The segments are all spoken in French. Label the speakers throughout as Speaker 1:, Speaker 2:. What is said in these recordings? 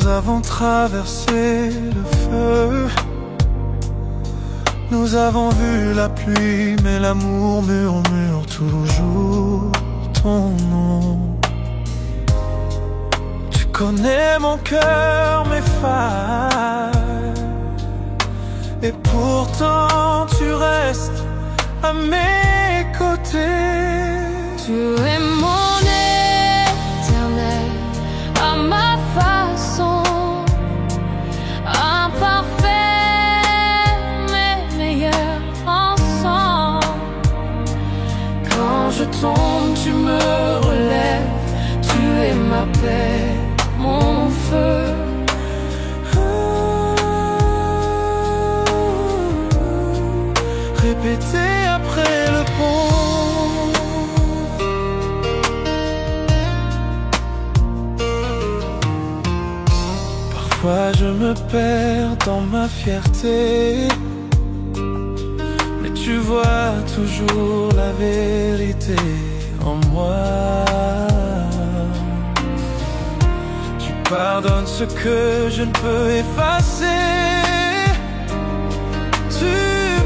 Speaker 1: Nous avons traversé le feu, nous avons vu la pluie, mais l'amour murmure toujours ton nom. Tu connais mon cœur, mes failles, et pourtant tu restes à mes côtés.
Speaker 2: Tu es mon éternel, à ma façon, imparfait mais meilleur ensemble. Quand je tombe, tu me relèves, tu es ma paix, mon feu.
Speaker 1: Répéter après le pont. Parfois je me perds dans ma fierté, mais tu vois toujours la vérité en moi. Tu pardonnes ce que je ne peux effacer. Tu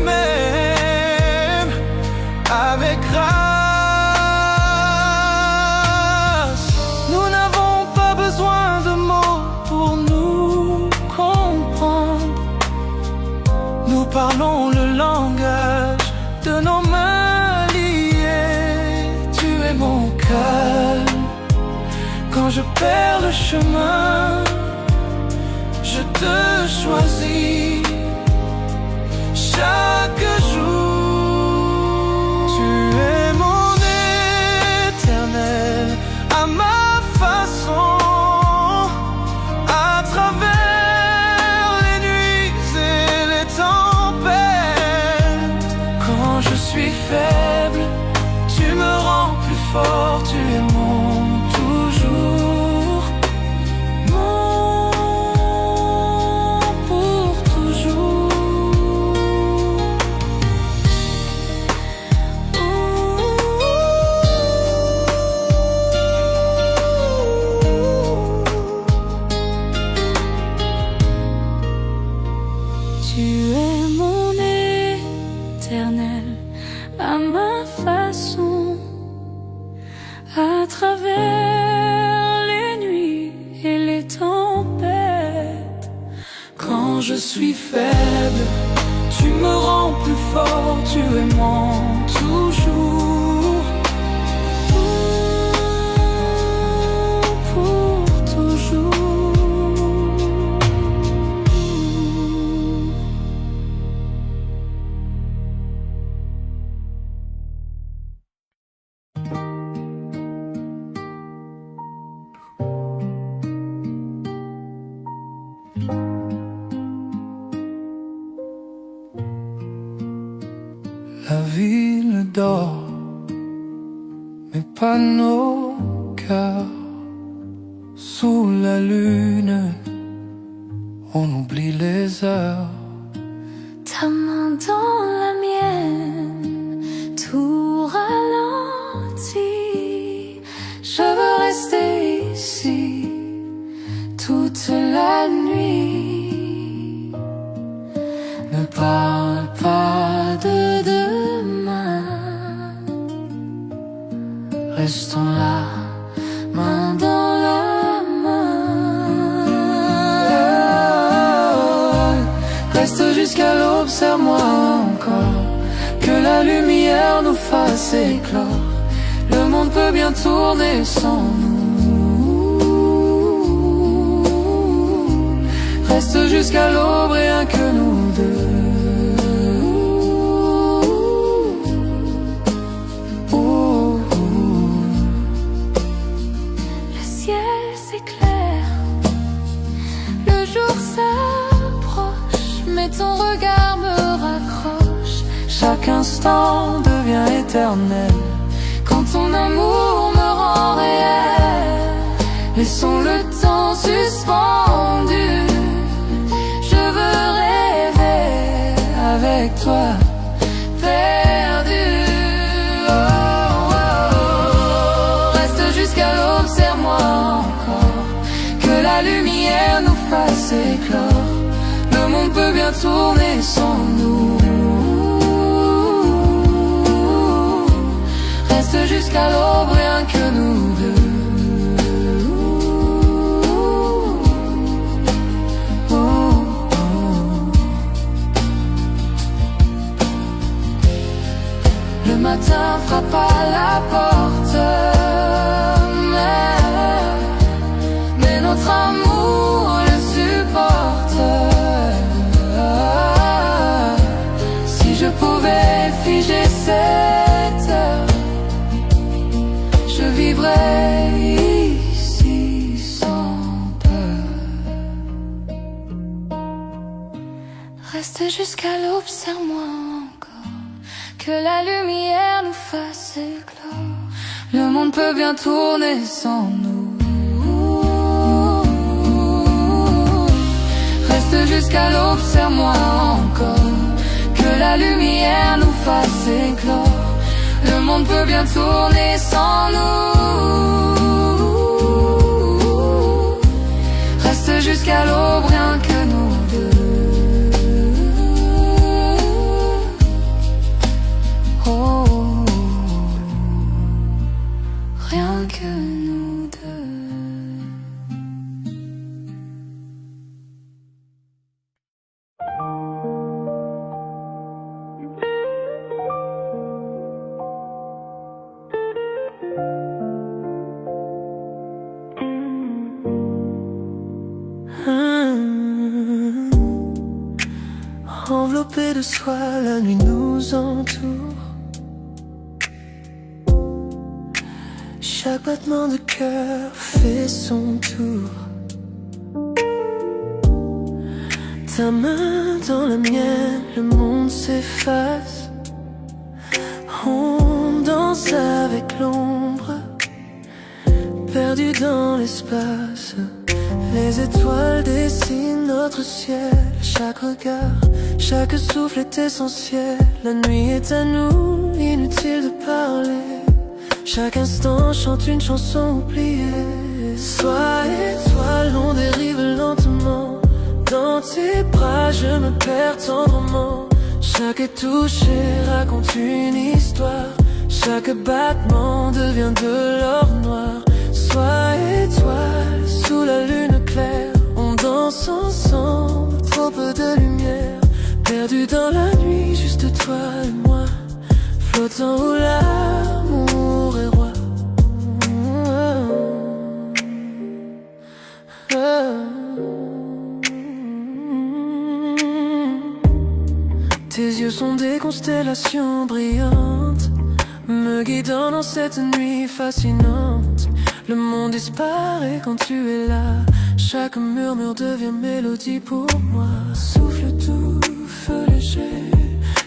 Speaker 1: m'aimes avec grâce. Nous n'avons pas besoin de mots pour nous comprendre. Nous parlons le langage de nos mains liées. Tu es mon calme quand je perds le chemin. Je te choisis chaque jour. Tu es mon éternel, à ma façon, à travers les nuits et les tempêtes. Quand je suis faible, tu me rends plus fort. Tu es mon toujours, mon pour toujours.
Speaker 2: Tu es mon éternel, à ma façon, à travers les nuits et les tempêtes.
Speaker 1: Quand je suis faible, tu me rends plus fort. Tu es mon toujours,
Speaker 2: Pour toujours.
Speaker 1: La ville dort, mais pas nos cœurs. Sous la lune, on oublie les heures.
Speaker 2: Ta main dans la mienne, tout ralentit.
Speaker 1: Je veux rester ici toute la nuit. Ne parle pas de demain, restons là, main dans la main. Reste jusqu'à l'aube, serre-moi encore, que la lumière nous fasse éclore. Le monde peut bien tourner sans nous. Reste jusqu'à l'aube, rien que nous deux.
Speaker 2: Le ciel s'éclaire, le jour s'approche, mais ton regard me raccroche.
Speaker 1: Chaque instant devient éternel quand ton amour me rend réel. Laissons le temps suspendu. Je veux rêver avec toi, perdu. Oh, oh, oh. Reste jusqu'à l'aube, serre-moi encore, que la lumière lumière nous fasse éclore. Le monde peut bien tourner sans nous. Reste jusqu'à l'aube, rien que nous deux. Le matin frappe à la porte, mais notre amour le supporte. Si je pouvais figer cette heure, je vivrais ici sans peur. Reste jusqu'à l'aube, serre-moi encore, que la lumière nous fasse éclore. Le monde peut bien tourner sans nous. Reste jusqu'à l'aube, serre-moi encore, que la lumière nous fasse éclore. Le monde peut bien tourner sans nous. Reste jusqu'à l'aube, rien que nous deux. Oh, rien que nous deux.
Speaker 3: Enveloppé de soi, la nuit nous entoure. Chaque battement de cœur fait son tour. Ta main dans la mienne, le monde s'efface. On danse avec l'ombre, perdu dans l'espace. Les étoiles dessinent notre ciel. Chaque regard, chaque souffle est essentiel. La nuit est à nous, inutile de parler. Chaque instant chante une chanson oubliée. Sois étoile, on dérive lentement. Dans tes bras je me perds tendrement. Chaque toucher raconte une histoire. Chaque battement devient de l'or noir. Sois étoile, sous la lune claire. On danse ensemble, trop peu de lumière. Perdu dans la nuit, juste toi et moi. Flottant où l'amour est roi. Tes yeux sont des constellations brillantes, me guidant dans cette nuit fascinante. Le monde disparaît quand tu es là. Chaque murmure devient mélodie pour moi. Souffle doux, feu léger.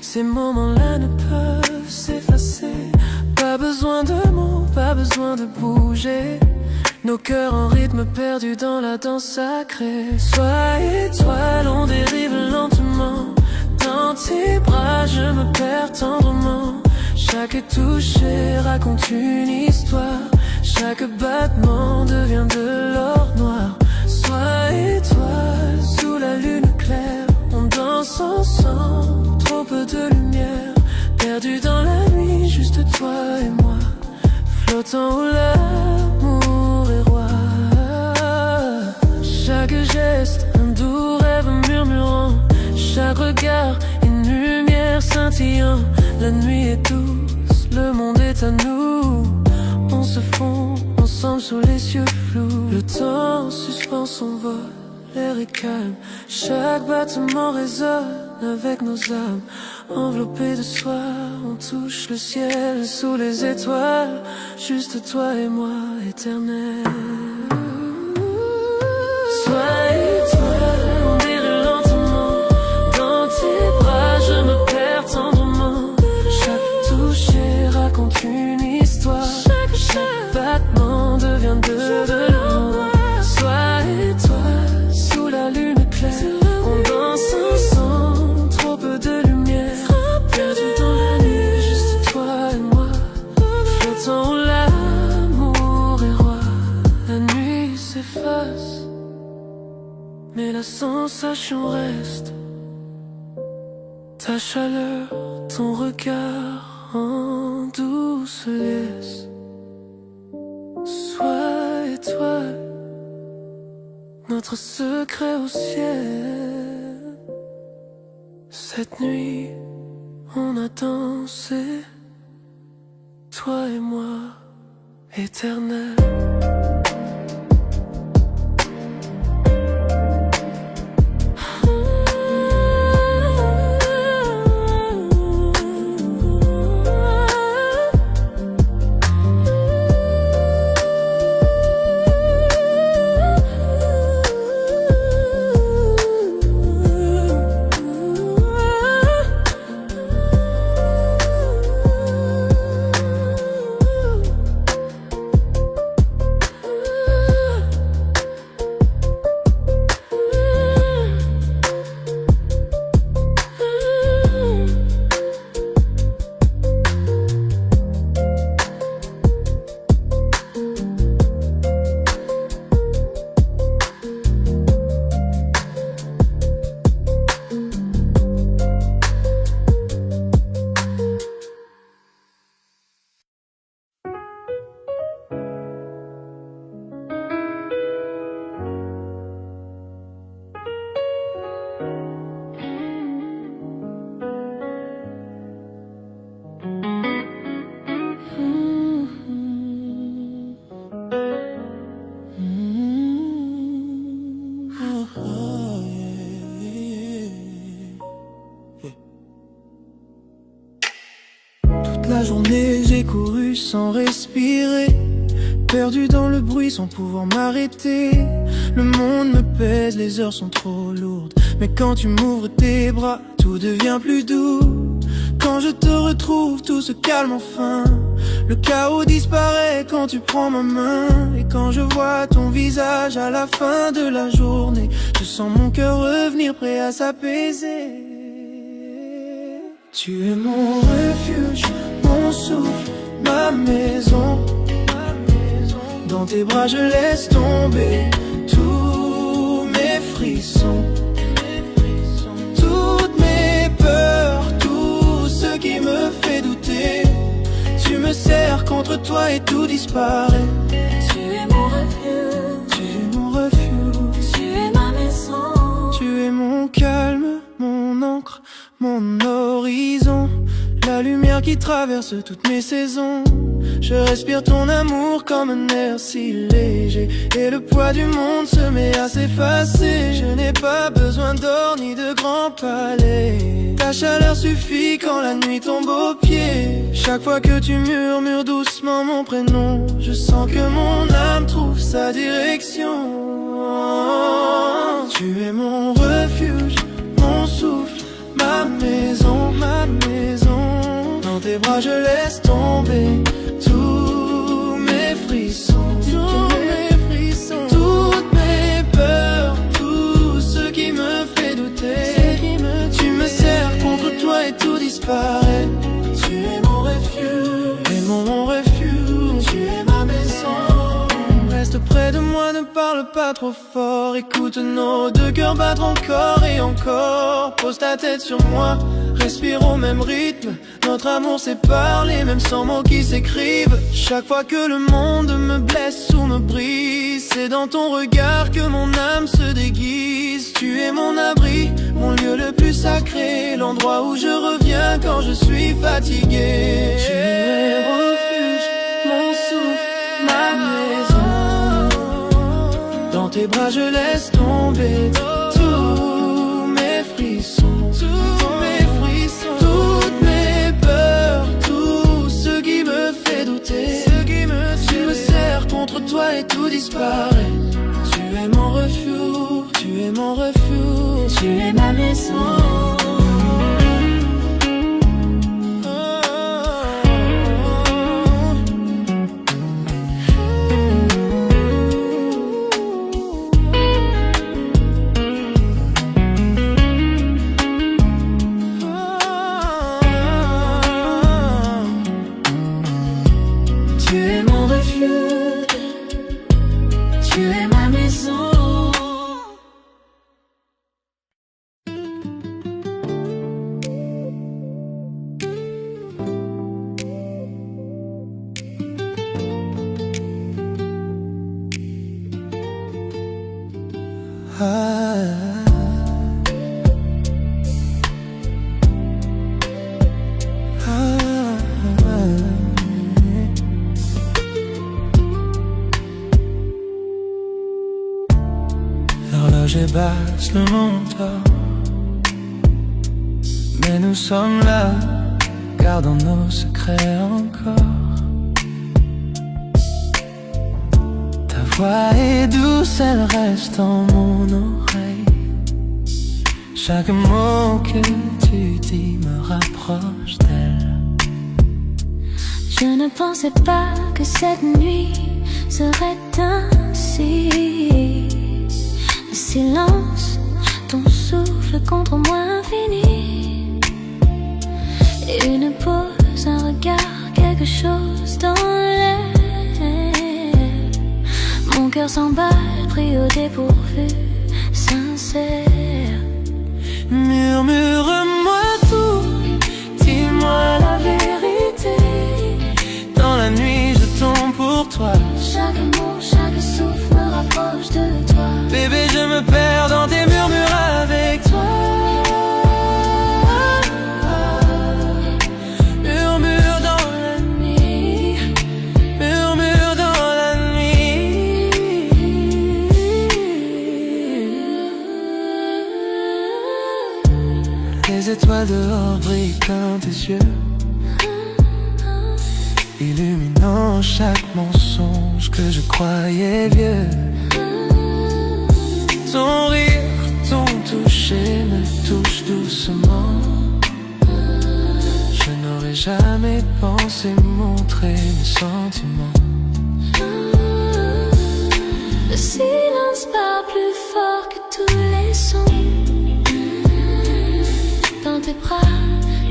Speaker 3: Ces moments-là ne peuvent s'effacer. Pas besoin de mots, pas besoin de bouger. Nos cœurs en rythme perdus dans la danse sacrée. Sois étoile, on dérive lentement. Dans tes bras je me perds tendrement. Chaque toucher raconte une histoire. Chaque battement devient de l'or noir. Sois étoile, sous la lune claire. On danse ensemble, trop peu de lumière. Perdu dans la nuit, juste toi et moi. Flottant où l'amour est roi. Chaque geste, un doux rêve murmurant. Chaque regard, une lumière scintillant. La nuit est douce, le monde est à nous. On se fond ensemble sous les cieux flous. Le temps suspend son vol, l'air est calme. Chaque battement résonne avec nos âmes. Enveloppés de soi, on touche le ciel sous les étoiles. Juste toi et moi, éternel. Sois étoile, on dérive lentement. Dans tes bras, je me perds tendrement. Chaque toucher raconte une histoire. Chaque battement devient de l'or. Sois étoile, sous la lune claire. On danse ensemble, trop peu de lumière. Perdu dans la nuit, juste toi et moi. Flottant où l'amour est roi. La nuit s'efface. mais la sensation reste. Ta chaleur, ton regard en douce laisse. Sois étoile, notre secret au ciel. Cette nuit, on a dansé, toi et moi, éternel.
Speaker 4: La journée j'ai couru sans respirer, perdu dans le bruit sans pouvoir m'arrêter. Le monde me pèse, les heures sont trop lourdes, mais quand tu m'ouvres tes bras, tout devient plus doux. Quand je te retrouve, tout se calme enfin. Le chaos disparaît quand tu prends ma main. Et quand je vois ton visage à la fin de la journée, je sens mon cœur revenir prêt à s'apaiser. Tu es mon refuge, mon souffle, ma maison. Dans tes bras je laisse tomber tous mes frissons, toutes mes peurs, tout ce qui me fait douter. Tu me serres contre toi et tout disparaît.
Speaker 2: Tu es mon refuge,
Speaker 4: Tu es mon refuge,
Speaker 2: tu es ma maison.
Speaker 4: tu es mon calme, mon encre, mon horizon. La lumière qui traverse toutes mes saisons. Je respire ton amour comme un air si léger, et le poids du monde se met à s'effacer. Je n'ai pas besoin d'or ni de grands palais. Ta chaleur suffit quand la nuit tombe aux pieds. Chaque fois que tu murmures doucement mon prénom, je sens que mon âme trouve sa direction. Tu es mon refuge, mon souffle, ma maison, ma maison. Dans tes bras je laisse tomber tous mes frissons, toutes mes peurs, tout ce qui me fait douter. Tu me serres contre toi et tout disparaît. Tu es mon refuge, et mon refuge. Tu es ma maison. Reste près de moi, ne parle pas trop fort. Écoute nos deux cœurs battre encore et encore. Pose ta tête sur moi, respire au même rythme. Notre amour sait parler, même sans mots qui s'écrivent. Chaque fois que le monde me blesse ou me brise, c'est dans ton regard que mon âme se déguise. Tu es mon abri, mon lieu le plus sacré, l'endroit où je reviens quand je suis fatigué. Tu es mon refuge, mon souffle, ma maison. Dans tes bras je laisse tomber tous mes frissons, toutes mes peurs, tout ce qui me fait douter. Tu me serres contre toi et tout disparaît. Tu es mon refuge, tu es mon refuge.
Speaker 2: Tu es ma maison.
Speaker 4: Tu es mon refuge, tu es ma maison. L'horloge est basse, le monde dort, mais nous sommes là, gardant nos secrets encore. Ta voix est douce, elle reste en mon oreille. Chaque mot que tu dis me rapproche d'elle.
Speaker 2: Je ne pensais pas que cette nuit serait ainsi. Le silence, ton souffle contre moi infini. Une pause, un regard, quelque chose dans l'air. Mon cœur s'emballe, pris au dépourvu, sincère.
Speaker 4: Murmure-moi tout, dis-moi la vérité. Dans la nuit je tombe pour toi.
Speaker 2: Chaque mot, chaque souffle me rapproche de toi.
Speaker 4: Bébé, je me perds dans tes murmures avec toi. Murmure dans la nuit, murmure dans la nuit. Les étoiles dehors brillent comme tes yeux, illuminant chaque mensonge que je croyais vieux. Ton rire, ton toucher me touche doucement. Je n'aurais jamais pensé montrer mes sentiments.
Speaker 2: Le silence parle plus fort que tous les sons. Dans tes bras,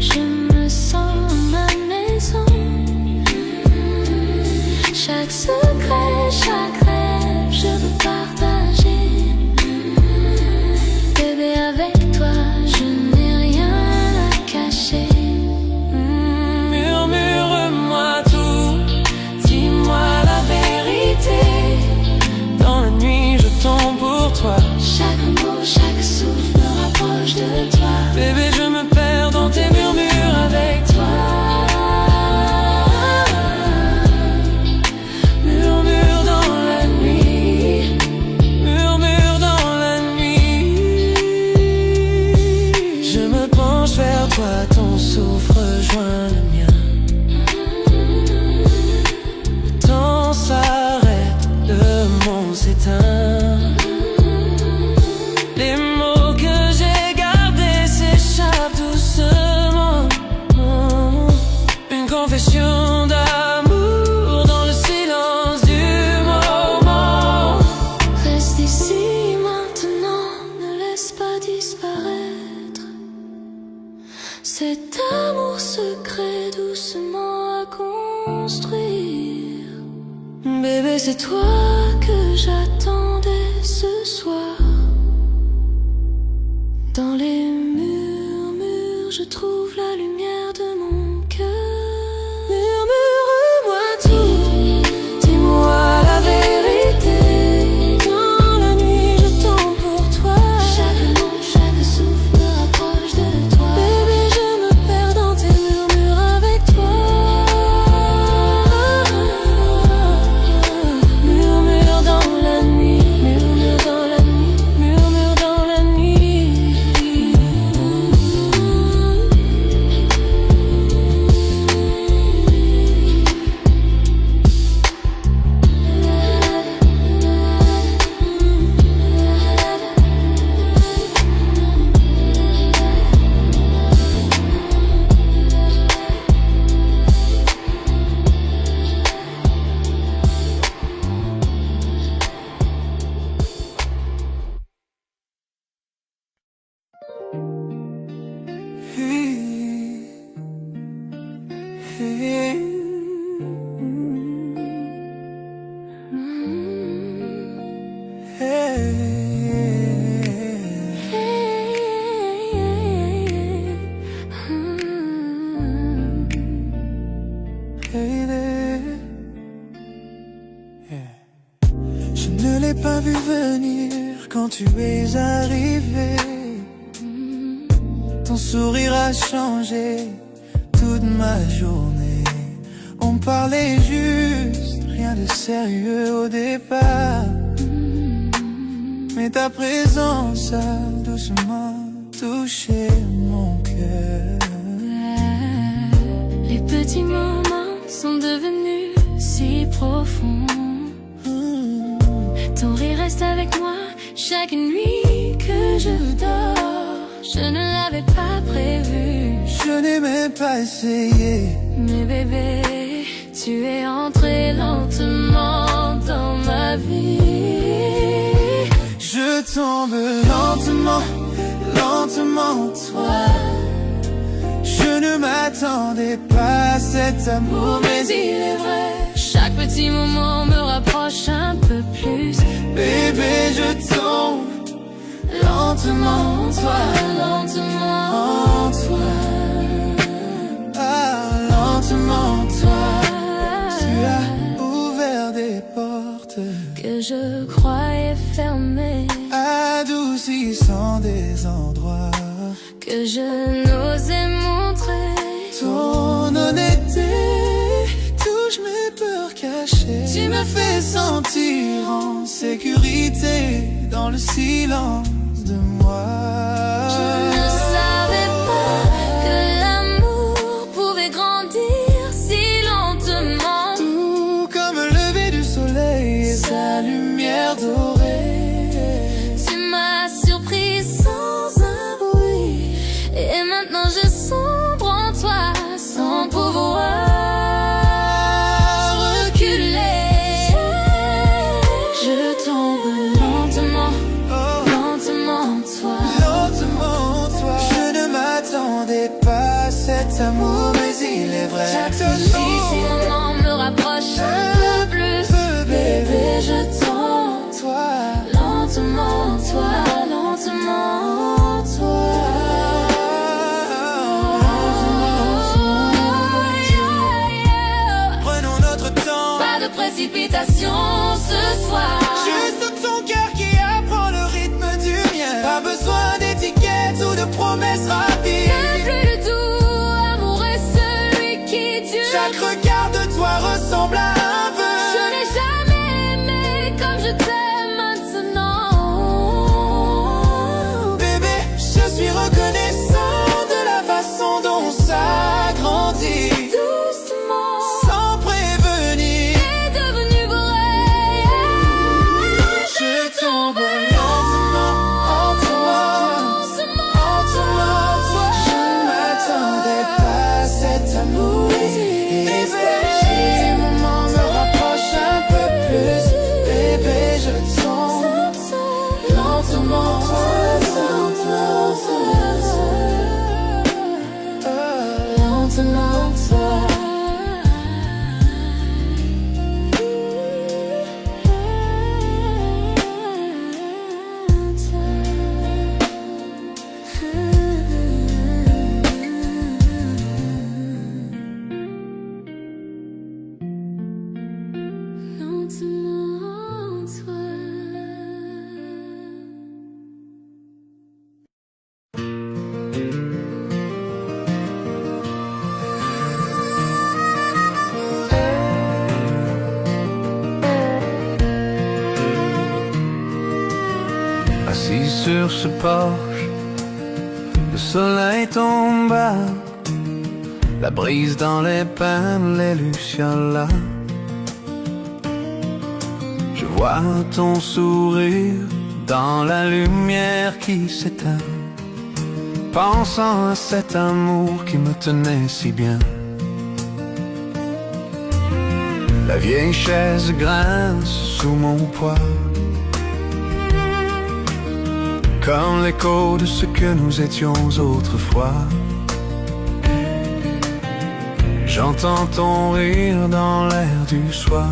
Speaker 2: je me sens à ma maison. Chaque secret, chaque rêve, je veux partager. Bébé, avec toi, je n'ai rien à cacher.
Speaker 4: Murmure-moi tout, dis-moi la vérité. Dans la nuit, je tombe pour toi.
Speaker 2: Chaque mot, chaque souffle me rapproche de toi.
Speaker 4: Bébé, je me perds dans tes murmures avec toi. Murmure dans la nuit, murmure dans la nuit. Je me penche vers toi, ton souffle rejoint le mien. Le temps s'arrête, le monde s'éteint. Les mots que j'ai gardés s'échappent doucement. Une confession d'amour dans le silence du moment.
Speaker 2: Reste ici maintenant, ne laisse pas disparaître cet amour secret doucement à construire.
Speaker 4: Bébé, c'est toi.
Speaker 2: Toi que j'attendais ce soir. Dans les murmures, je trouve la lumière de mon cœur.
Speaker 4: Murmure-moi tout, dis-moi la vérité. Dans la nuit, je tombe pour toi.
Speaker 2: Chaque mot, chaque souffle me rapproche de toi.
Speaker 4: Bébé, je me perds dans tes murmures avec toi. Murmure dans la nuit, murmure dans la nuit, murmure dans la nuit. tu es arrivé. Ton sourire a changé toute ma journée. On parlait juste, rien de sérieux au départ. Mais ta présence a doucement touché mon cœur.
Speaker 2: Les petits moments sont devenus si profonds. Ton rire reste avec moi chaque nuit que je dors. Je ne l'avais pas prévu,
Speaker 4: je n'ai même pas essayé.
Speaker 2: Mais bébé, tu es entré lentement dans ma vie.
Speaker 4: Je tombe lentement, lentement, toi. Je ne m'attendais pas à cet amour, mais il est vrai.
Speaker 2: Chaque petit moment me rapproche un peu plus.
Speaker 4: Bébé, je tombe lentement, toi, lentement, toi. Ah, lentement, toi. Tu as ouvert des portes
Speaker 2: que je croyais fermées,
Speaker 4: adoucissant des endroits
Speaker 2: que je n'osais montrer.
Speaker 4: Ton honnêteté touche mes peurs cachées. Tu me fais sentir en sécurité dans le silence de moi.
Speaker 2: Je ne savais pas que l'amour pouvait grandir si lentement.
Speaker 4: Tout comme le lever du soleil et sa lumière dorée.
Speaker 2: Tu m'as surpris sans un bruit, et maintenant je sombre en toi sans pouvoir reculer. Je tombe lentement, lentement, toi.
Speaker 4: Lentement, toi. Je ne m'attendais pas à cet amour, mais il est vrai.
Speaker 2: Chaque petit moment me rapproche un peu plus. Bébé, je tombe,
Speaker 4: toi.
Speaker 2: Lentement, toi, lentement, toi.
Speaker 4: Prenons notre temps,
Speaker 2: Pas de précipitation ce soir.
Speaker 4: juste ton cœur qui apprend le rythme du mien. Pas besoin d'étiquettes ou de promesses rapides.
Speaker 2: Le plus de tout amour est celui qui dure.
Speaker 4: Chaque regard de toi ressemble à un vœu.
Speaker 2: Je n'ai jamais aimé comme je t'aime maintenant.
Speaker 4: Bébé, je suis reconnaissant de la façon dont ça grandit.
Speaker 2: Doucement,
Speaker 4: Sans prévenir,
Speaker 2: est devenu vrai.
Speaker 4: je tombe lentement en toi. En toi, toi. Je ne m'attendais pas à cet amour. Et ces moments me rapprochent un peu plus. Bébé, je tombe lentement, toi, lentement, toi. Assis sur ce porche, le soleil tombe bas, la brise dans les pins, les lucioles. Je vois ton sourire dans la lumière qui s'éteint, pensant à cet amour qui me tenait si bien. La vieille chaise grince sous mon poids, comme l'écho de ce que nous étions autrefois. J'entends ton rire dans l'air du soir.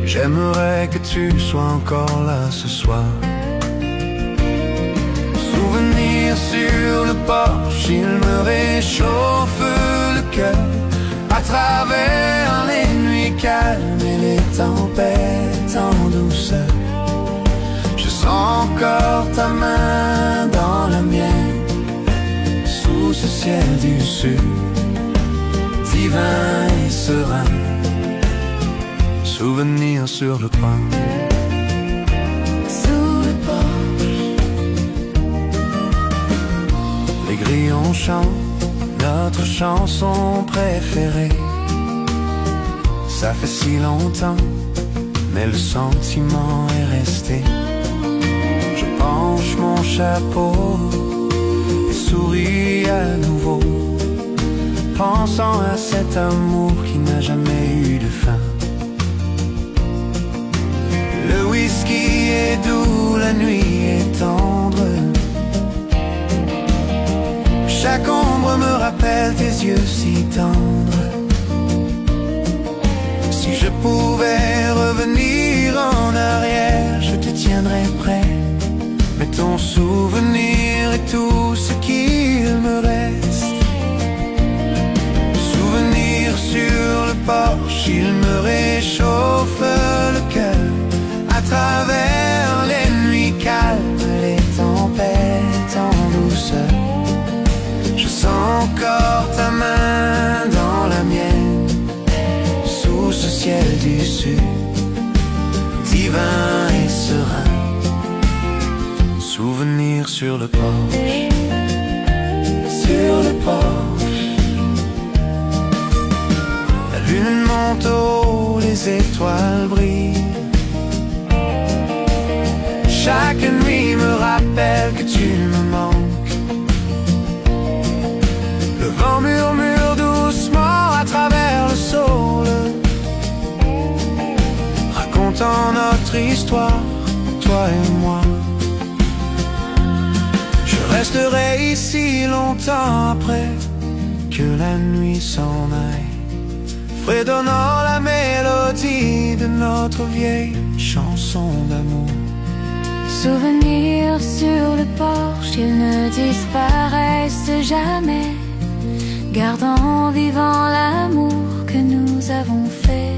Speaker 4: J'aimerais que tu sois encore là ce soir. Souvenir sur le porche, il me réchauffe le cœur. À travers les nuits calmes et les tempêtes en douceur, ta main dans la mienne, sous ce ciel du sud, divin et serein. Souvenir sur le coin,
Speaker 1: sous le porche.
Speaker 4: Les grillons chantent notre chanson préférée. Ça fait si longtemps, mais le sentiment est resté. Je penche mon chapeau et souris à nouveau, pensant à cet amour qui n'a jamais eu de fin. Le whisky est doux, la nuit est tendre. Chaque ombre me rappelle tes yeux si tendres. Si je pouvais revenir en arrière, je te tiendrais prêt. Mais ton souvenir est tout ce qu'il me reste. Souvenir sur le porche, il me réchauffe le cœur. À travers les nuits calmes, les tempêtes en douceur, je sens encore ta main dans la mienne, sous ce ciel du sud, divin et serein. Souvenir sur le porche, sur le porche. La lune monte haut, les étoiles brillent. Chaque nuit me rappelle que tu me manques. Le vent murmure doucement à travers le saule, racontant notre histoire, toi et moi. Je resterai ici longtemps après que la nuit s'en aille, fredonnant la mélodie de notre vieille chanson d'amour.
Speaker 1: Souvenirs sur le porche, ils ne disparaissent jamais, gardant vivant l'amour que nous avons fait.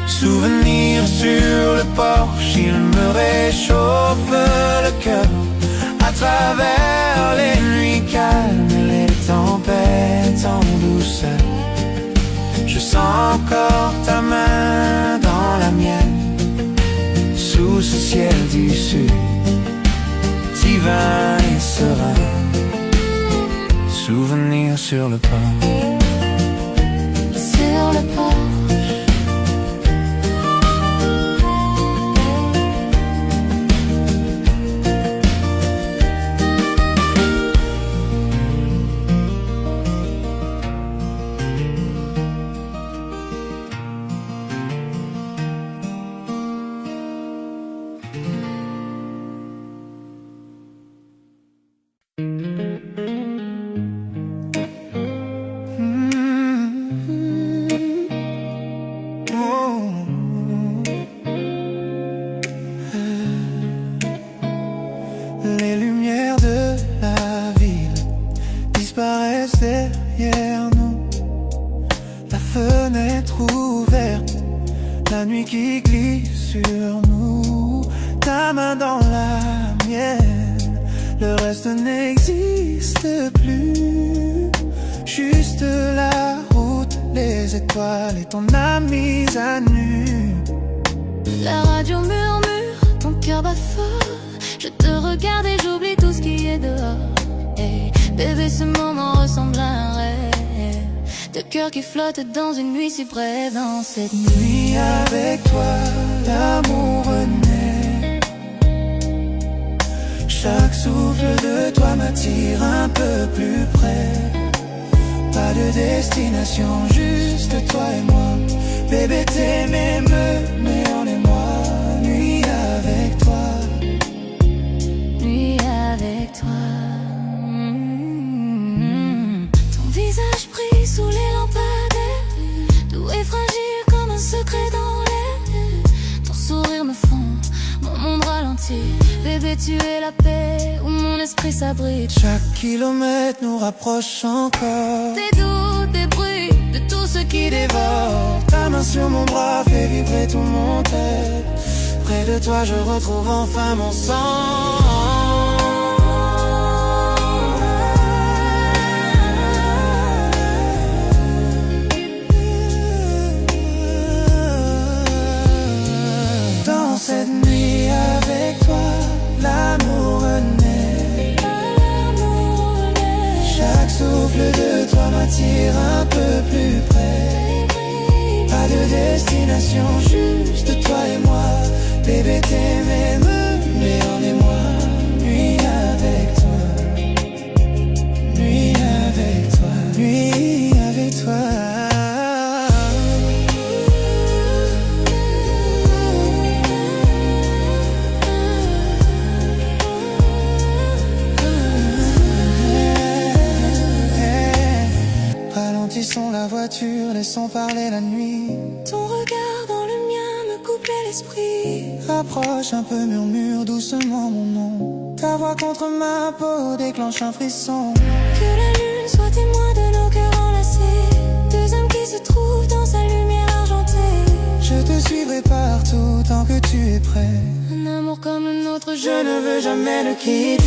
Speaker 4: Souvenirs sur le porche, il me réchauffe le cœur. À travers les nuits calmes et les tempêtes en douceur, je sens encore ta main dans la mienne, sous ce ciel du sud, divin et serein. Souvenir sur le porche,
Speaker 1: sur le porche.
Speaker 4: Les lumières de la ville disparaissent derrière nous. La fenêtre ouverte, la nuit qui glisse sur nous. Ta main dans la mienne, le reste n'existe plus. Juste la route, les étoiles et ton âme mise à nu.
Speaker 2: La radio murmure, ton cœur bat fort. Je te regarde et j'oublie tout ce qui est dehors. Hey, bébé, ce moment ressemble à un rêve. Deux cœurs qui flottent dans une nuit si brève. Dans cette nuit
Speaker 4: avec toi, l'amour renaît. Chaque souffle de toi m'attire un peu plus près. Pas de destination, juste toi et moi. Bébé, t'aimer me met en émoi. Nuit avec toi,
Speaker 2: nuit avec toi. Ton visage brille sous les lampadaires, doux et fragile comme un secret dans l'air. Ton sourire me fond, mon monde ralentit. Bébé, tu es la paix où mon esprit s'abrite.
Speaker 4: chaque kilomètre nous rapproche encore.
Speaker 2: Des doutes, des bruits, de tout ce qui dévore.
Speaker 4: Ta main sur mon bras fait vibrer tout mon tête. Près de toi je retrouve enfin mon sang. Dans cette nuit avec toi, l'amour renaît. Chaque souffle de toi m'attire un peu plus près. Pas de destination, juste toi et moi. Bébé t'aimer, me met en émoi. Nuit avec toi, nuit avec toi, nuit avec toi. Ralentissons la voiture, laissons parler la nuit.
Speaker 2: Ton regard dans le mien me couplait l'esprit.
Speaker 4: Approche un peu, murmure doucement mon nom. Ta voix contre ma peau déclenche un frisson.
Speaker 2: Que la lune soit témoin de nos cœurs enlacés. Deux âmes qui se trouvent dans sa lumière argentée.
Speaker 4: Je te suivrai partout tant que tu es prêt.
Speaker 2: Un amour comme le nôtre,
Speaker 4: je ne veux jamais le quitter.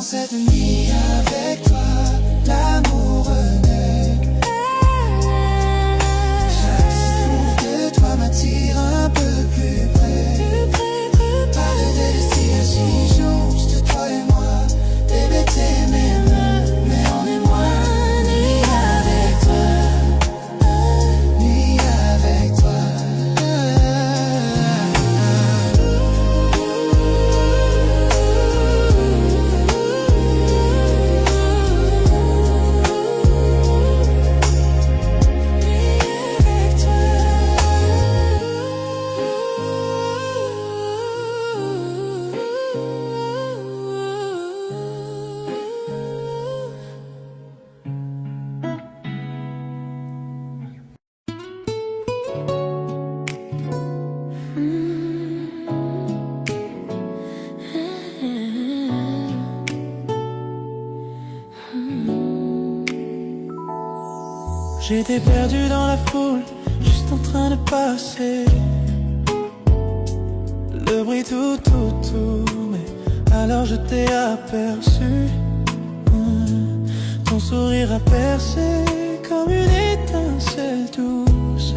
Speaker 4: Cette nuit avec toi, l'amour renaît. Chaque souffle de toi m'attire un peu plus près. Pas de destination, juste toi et moi. Bébé t'aimer, me mets en émoi. Nuit avec toi, nuit avec toi. J'étais perdu dans la foule, juste en train de passer. Le bruit tout autour, mais alors je t'ai aperçu. Ton sourire a percé comme une étincelle douce,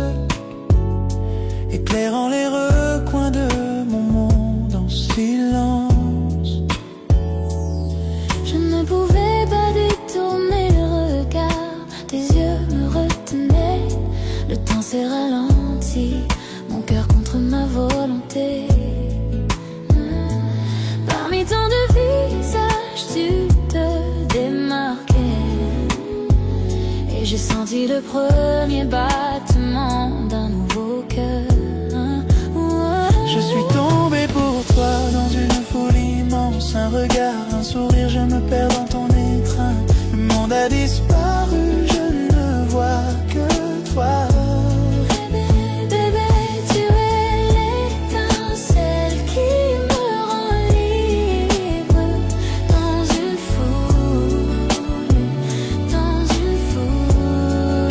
Speaker 4: éclairant les recoins de mon monde en silence.
Speaker 2: Je ne pouvais pas détourner le regard, tes yeux me retenaient. Le temps s'est ralenti, mon cœur contre ma volonté. Parmi tant de visages, tu te démarquais. Et j'ai senti le premier battement d'un nouveau cœur.
Speaker 4: Je suis tombé pour toi dans une foule immense. Un regard, un sourire, je me perds dans ton étreinte. Le monde a disparu, je ne vois que toi.
Speaker 2: Bébé, tu es l'étincelle qui me rend libre. Dans une foule, dans une foule.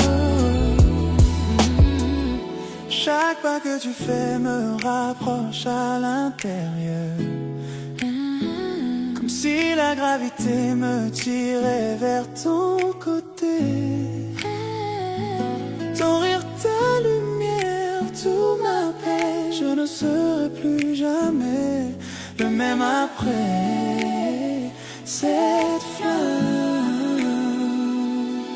Speaker 4: Chaque pas que tu fais me rapproche à l'intérieur. Comme si la gravité me tirait vers ton côté. Ton rire, ta lumière, tout m'appelle. Je ne serai plus jamais le même après cette flamme.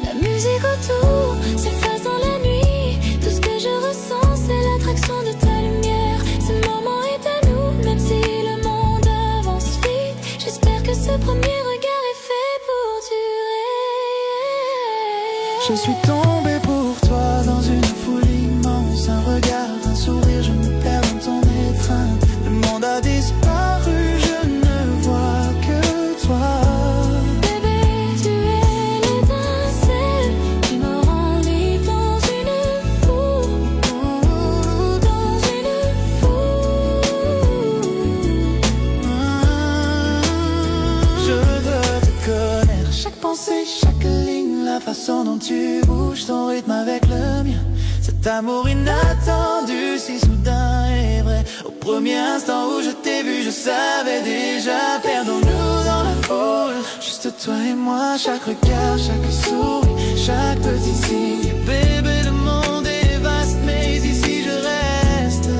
Speaker 2: La musique autour s'efface dans la nuit. Tout ce que je ressens, c'est l'attraction de ta lumière. Ce moment est à nous, même si le monde avance vite. J'espère que ce premier regard est fait pour durer.
Speaker 4: Je suis tombé pour toi dans une foule immense. Un regard, un sourire, je me perds dans ton étreinte. Le monde a disparu, je ne vois que toi. penser chaque ligne, la façon dont tu bouges, ton rythme avec le mien. Cet amour inattendu, si soudain et vrai. Au premier instant où je t'ai vu, je savais déjà. Perdons-nous dans la foule, juste toi et moi. Chaque regard, chaque sourire, chaque petit signe. Bébé, le monde est vaste, mais ici je reste.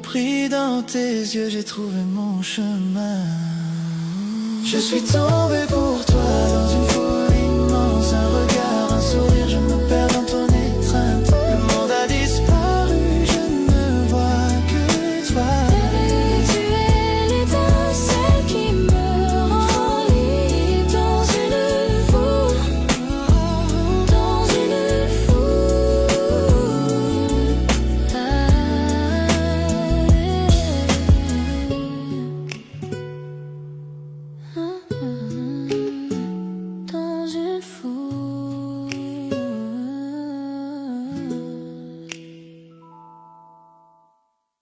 Speaker 4: Pris dans tes yeux, j'ai trouvé mon chemin. Je suis tombé pour toi.